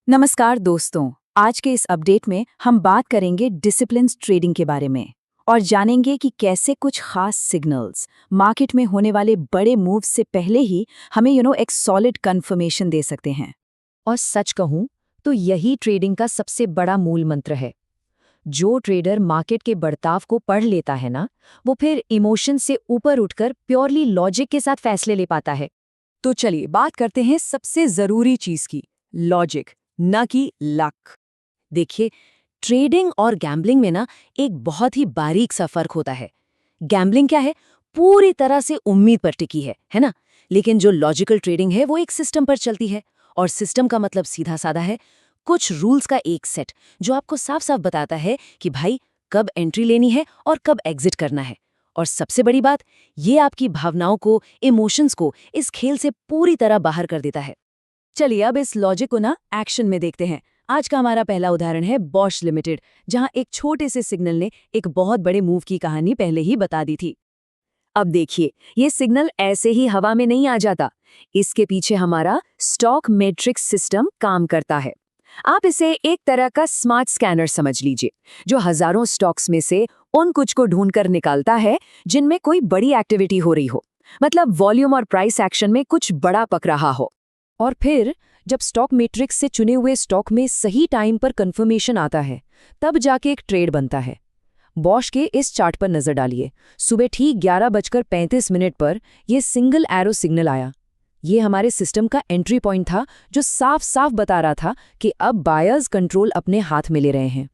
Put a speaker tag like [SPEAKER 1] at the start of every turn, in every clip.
[SPEAKER 1] नमस्कार दोस्तों, आज के इस अपडेट में हम बात करेंगे डिसिप्लिन्स ट्रेडिंग के बारे में और जानेंगे कि कैसे कुछ खास सिग्नल्स मार्केट में होने वाले बड़े मूव्स से पहले ही हमें एक सॉलिड कंफर्मेशन दे सकते हैं।
[SPEAKER 2] और सच कहूं तो यही ट्रेडिंग का सबसे बड़ा मूल मंत्र है। जो ट्रेडर मार्केट के बर्ताव को पढ़ लेता है ना, वो फिर इमोशन से ऊपर उठकर प्योरली लॉजिक के साथ फैसले ले पाता है।
[SPEAKER 1] तो चलिए बात करते हैं सबसे जरूरी चीज की, लॉजिक, न कि लक।
[SPEAKER 2] देखिए, ट्रेडिंग और गैम्बलिंग में ना एक बहुत ही बारीक सा फर्क होता है। गैम्बलिंग क्या है? पूरी तरह से उम्मीद पर टिकी है ना? लेकिन जो लॉजिकल ट्रेडिंग है वो एक सिस्टम पर चलती है। और सिस्टम का मतलब सीधा साधा है, कुछ रूल्स का एक सेट जो आपको साफ साफ बताता है कि भाई कब एंट्री लेनी है और कब एग्जिट करना है। और सबसे बड़ी बात, ये आपकी भावनाओं को, इमोशंस को इस खेल से पूरी तरह बाहर कर देता है।
[SPEAKER 1] चलिए अब इस लॉजिक को ना एक्शन में देखते हैं। आज का हमारा पहला उदाहरण है बॉश लिमिटेड, जहां एक छोटे से सिग्नल ने एक बहुत बड़े मूव की कहानी पहले ही बता दी थी। अब देखिए, ये सिग्नल ऐसे ही हवा में नहीं आ जाता। इसके पीछे हमारा स्टॉक मैट्रिक्स सिस्टम काम करता है। आप इसे एक तरह का स्मार्ट स्कैनर समझ लीजिए, जो हजारों स्टॉक्स में से उन कुछ को ढूंढकर निकालता है जिनमें कोई बड़ी एक्टिविटी हो रही हो, मतलब वॉल्यूम और प्राइस एक्शन में कुछ बड़ा पक रहा हो।
[SPEAKER 2] और फिर जब स्टॉक मैट्रिक्स से चुने हुए स्टॉक में सही टाइम पर कंफर्मेशन आता है, तब जाके एक ट्रेड बनता है। बॉश के इस चार्ट पर नजर डालिए। सुबह ठीक 11:35 पर यह सिंगल एरो सिग्नल आया। ये हमारे सिस्टम का एंट्री पॉइंट था, जो साफ साफ बता रहा था कि अब बायर्स कंट्रोल अपने हाथ में ले रहे हैं।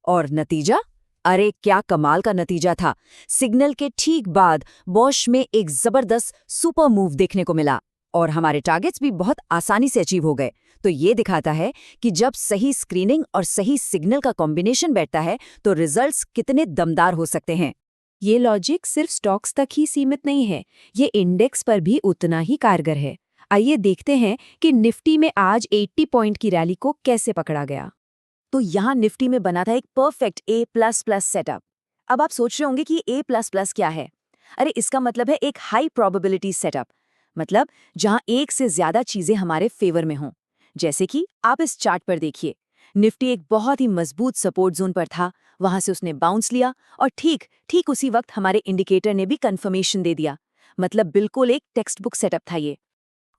[SPEAKER 1] और नतीजा? अरे क्या कमाल का नतीजा था। सिग्नल के ठीक बाद बॉश में एक जबरदस्त सुपर मूव देखने को मिला और हमारे टारगेट्स भी बहुत आसानी से अचीव हो गए। तो ये दिखाता है कि जब सही स्क्रीनिंग और सही सिग्नल का कॉम्बिनेशन बैठता है तो रिजल्ट्स कितने दमदार हो सकते हैं।
[SPEAKER 2] ये लॉजिक सिर्फ स्टॉक्स तक ही सीमित नहीं है, ये इंडेक्स पर भी उतना ही कारगर है। आइए देखते हैं कि निफ्टी में आज 80 पॉइंट की रैली को कैसे पकड़ा गया।
[SPEAKER 1] तो यहाँ निफ्टी में बना था एक परफेक्ट A++ सेटअप। अब आप सोच रहे होंगे कि A++ क्या है? अरे इसका मतलब है एक हाई प्रोबेबिलिटी सेटअप, मतलब जहां एक से ज्यादा चीजें हमारे फेवर में हों। जैसे कि आप इस चार्ट पर देखिए, निफ्टी एक बहुत ही मजबूत सपोर्ट जोन पर था, वहां से उसने बाउंस लिया और ठीक ठीक उसी वक्त हमारे इंडिकेटर ने भी कंफर्मेशन दे दिया। मतलब बिल्कुल एक टेक्स्ट बुक सेटअप था ये।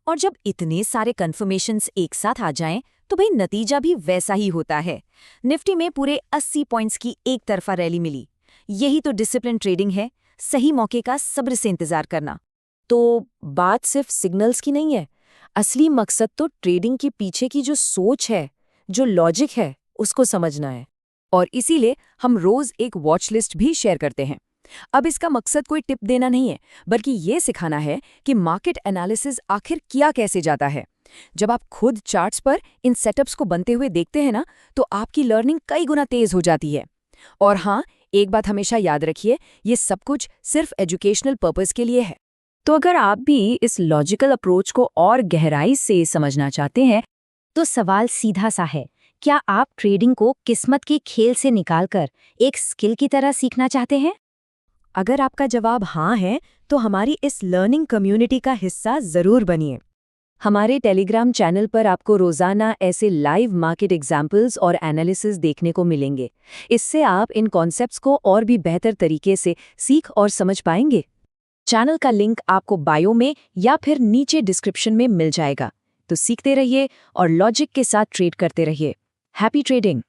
[SPEAKER 1] और जब इतने सारे कंफर्मेशंस एक साथ आ जाएं, तो भाई नतीजा भी वैसा ही होता है। निफ्टी में पूरे 80 पॉइंट्स की एक तरफा रैली मिली। यही तो डिसिप्लिन ट्रेडिंग है, सही मौके का सब्र से इंतजार करना।
[SPEAKER 2] तो बात सिर्फ सिग्नल्स की नहीं है, असली मकसद तो ट्रेडिंग के पीछे की जो सोच है, जो लॉजिक है, उसको समझना है।
[SPEAKER 1] और इसीलिए हम रोज एक वॉच लिस्ट भी शेयर करते हैं। अब इसका मकसद कोई टिप देना नहीं है, बल्कि ये सिखाना है कि मार्केट एनालिसिस आखिर किया कैसे जाता है। जब आप खुद चार्ट्स पर इन सेटअप्स को बनते हुए देखते हैं ना, तो आपकी लर्निंग कई गुना तेज हो जाती है। और हाँ, एक बात हमेशा याद रखिए, ये सब कुछ सिर्फ एजुकेशनल पर्पस के लिए है।
[SPEAKER 2] तो अगर आप भी इस लॉजिकल अप्रोच को और गहराई से समझना चाहते हैं, तो सवाल सीधा सा है, क्या आप ट्रेडिंग को किस्मत के खेल से निकालकर एक स्किल की तरह सीखना चाहते हैं? अगर आपका जवाब हाँ है, तो हमारी इस लर्निंग कम्युनिटी का हिस्सा जरूर बनिए। हमारे टेलीग्राम चैनल पर आपको रोजाना ऐसे लाइव मार्केट एग्जाम्पल्स और एनालिसिस देखने को मिलेंगे। इससे आप इन कॉन्सेप्ट्स को और भी बेहतर तरीके से सीख और समझ पाएंगे। चैनल का लिंक आपको बायो में या फिर नीचे डिस्क्रिप्शन में मिल जाएगा। तो सीखते रहिए और लॉजिक के साथ ट्रेड करते रहिए। Happy trading.